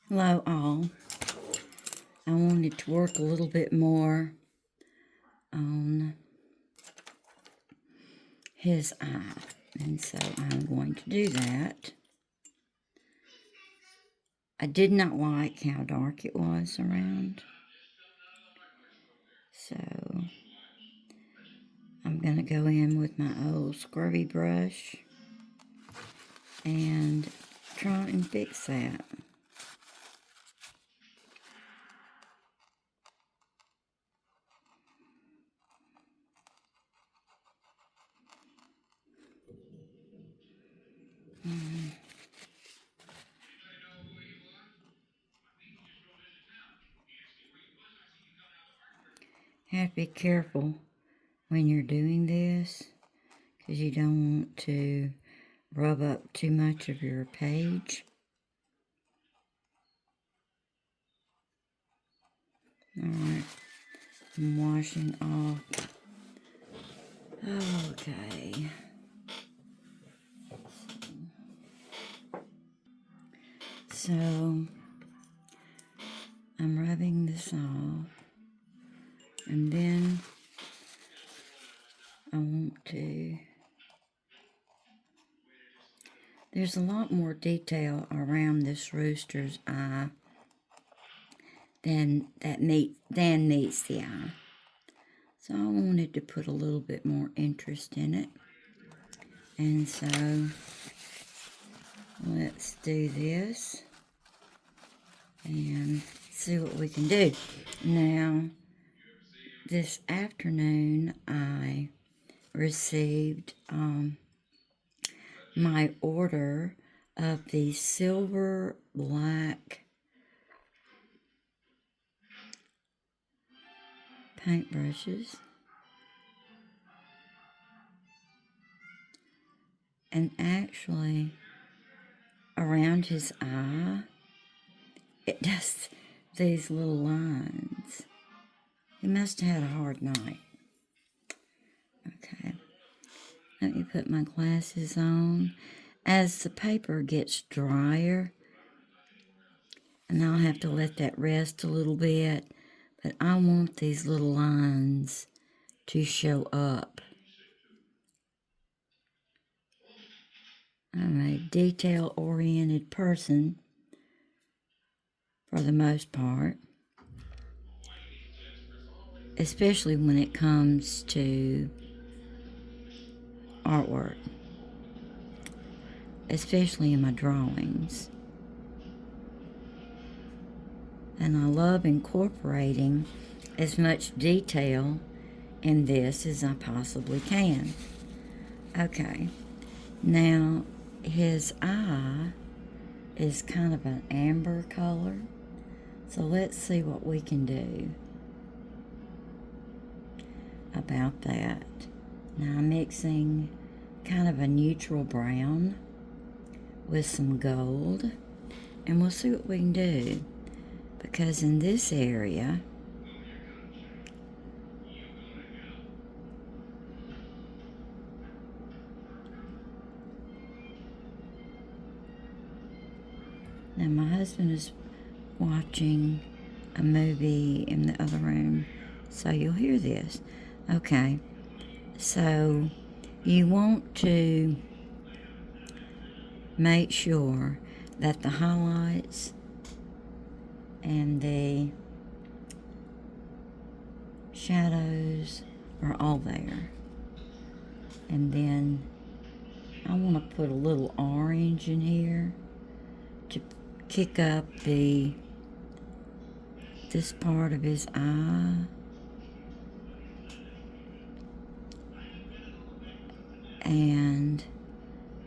Hello all. I wanted to work a little bit more on his eye, and so I'm going to do that. I did not like how dark it was around, so I'm going to go in with my old scrubby brush and try and fix that. Have to be careful when you're doing this because you don't want to rub up too much of your page. Alright, I'm washing off. Okay. So, I'm rubbing this off, and then I want to, there's a lot more detail around this rooster's eye than meets the eye. So I wanted to put a little bit more interest in it. And so, let's do this and see what we can do. Now, this afternoon I received my order of the silver black paintbrushes, and actually around his eye it does these little lines. He must have had a hard night. Okay, let me put my glasses on. As the paper gets drier, and I'll have to let that rest a little bit, but I want these little lines to show up. I'm a detail-oriented person for the most part, especially when it comes to artwork, especially in my drawings. And I love incorporating as much detail in this as I possibly can. Okay, now his eye is kind of an amber color, so let's see what we can do about that. Now I'm mixing kind of a neutral brown with some gold, and we'll see what we can do, because in this area now my husband is watching a movie in the other room, so you'll hear this. Okay, so you want to make sure that the highlights and the shadows are all there. And then I want to put a little orange in here to kick up this part of his eye.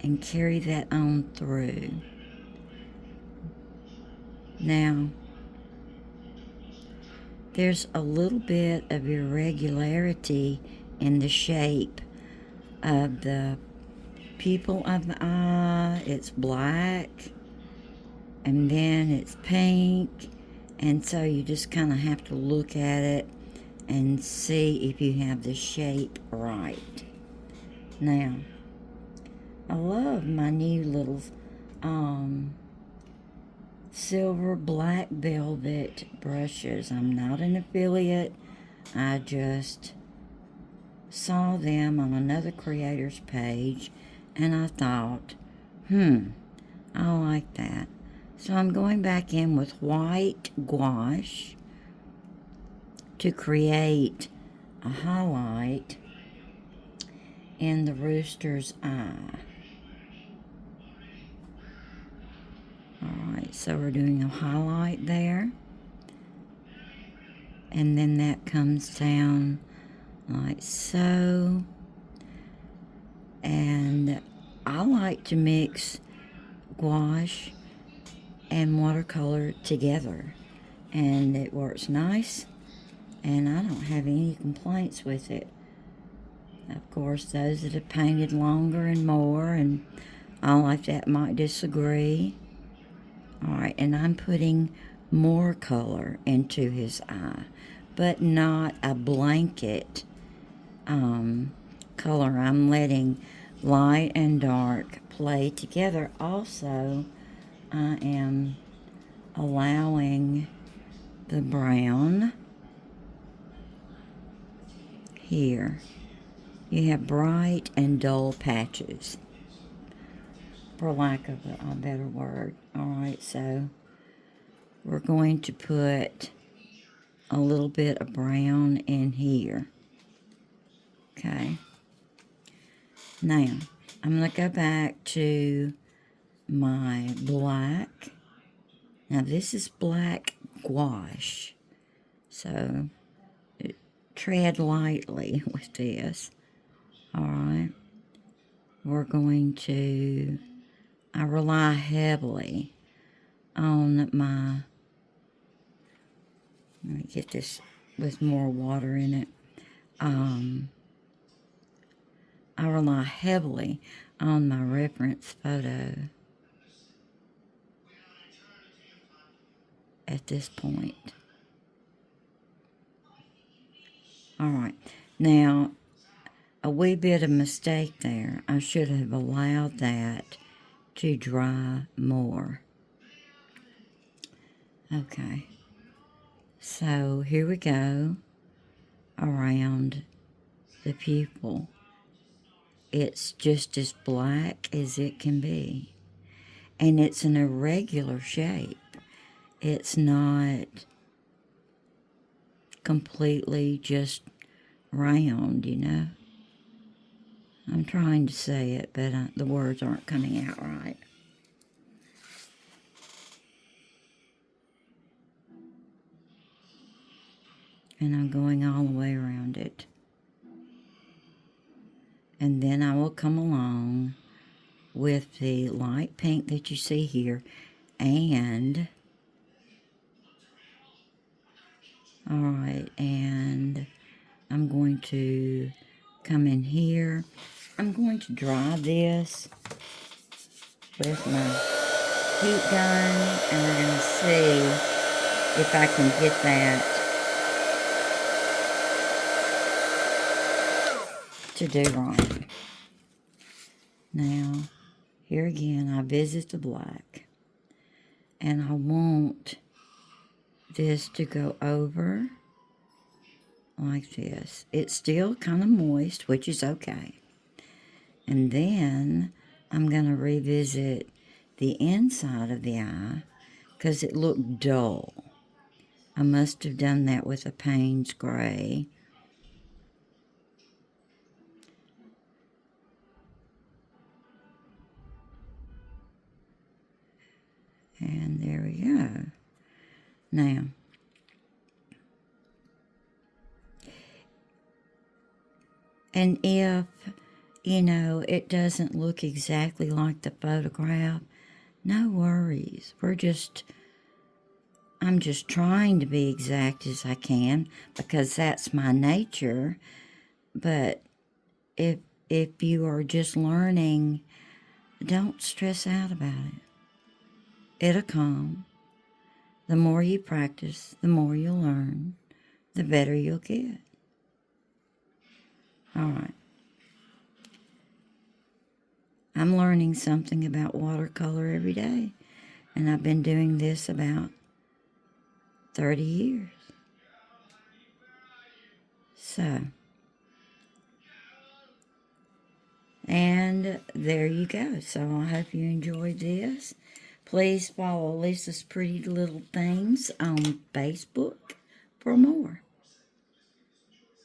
And carry that on through. Now, there's a little bit of irregularity in the shape of the pupil of the eye. It's black, and then it's pink, and so you just kind of have to look at it and see if you have the shape right. Now, I love my new little Silver Black Velvet brushes. I'm not an affiliate. I just saw them on another creator's page and I thought, I like that. So I'm going back in with white gouache to create a highlight in the rooster's eye. Alright, so we're doing a highlight there. And then that comes down like so. And I like to mix gouache and watercolor together. And it works nice. And I don't have any complaints with it. Of course, those that have painted longer and more and all like that might disagree. Alright, and I'm putting more color into his eye, but not a blanket color. I'm letting light and dark play together. Also, I am allowing the brown here. You have bright and dull patches, for lack of a better word. Alright, so we're going to put a little bit of brown in here. Okay. Now, I'm going to go back to my black. Now, this is black gouache. So, tread lightly with this. Alright. We're going to... I rely heavily on my... Let me get this with more water in it. I rely heavily on my reference photo at this point. Alright, now a wee bit of mistake there. I should have allowed that to dry more. Okay, so here we go around the pupil. It's just as black as it can be. And it's an irregular shape. It's not completely just round, you know. I'm trying to say it, but the words aren't coming out right. And I'm going all the way around it. And then I will come along with the light pink that you see here. And, alright, and I'm going to come in here. I'm going to dry this with my heat gun. And we're going to see if I can get that to do right. Now, here again, I visit the black. And I want this to go over like this. It's still kind of moist, which is okay. And then I'm going to revisit the inside of the eye because it looked dull. I must have done that with a Payne's Gray. And there we go. Now, and if, you know, it doesn't look exactly like the photograph, no worries. I'm just trying to be exact as I can because that's my nature. But if you are just learning, don't stress out about it. It'll come. The more you practice, the more you'll learn, the better you'll get. All right. I'm learning something about watercolor every day. And I've been doing this about 30 years. So, and there you go. So I hope you enjoyed this. Please follow Lisa's Pretty Little Things on Facebook for more.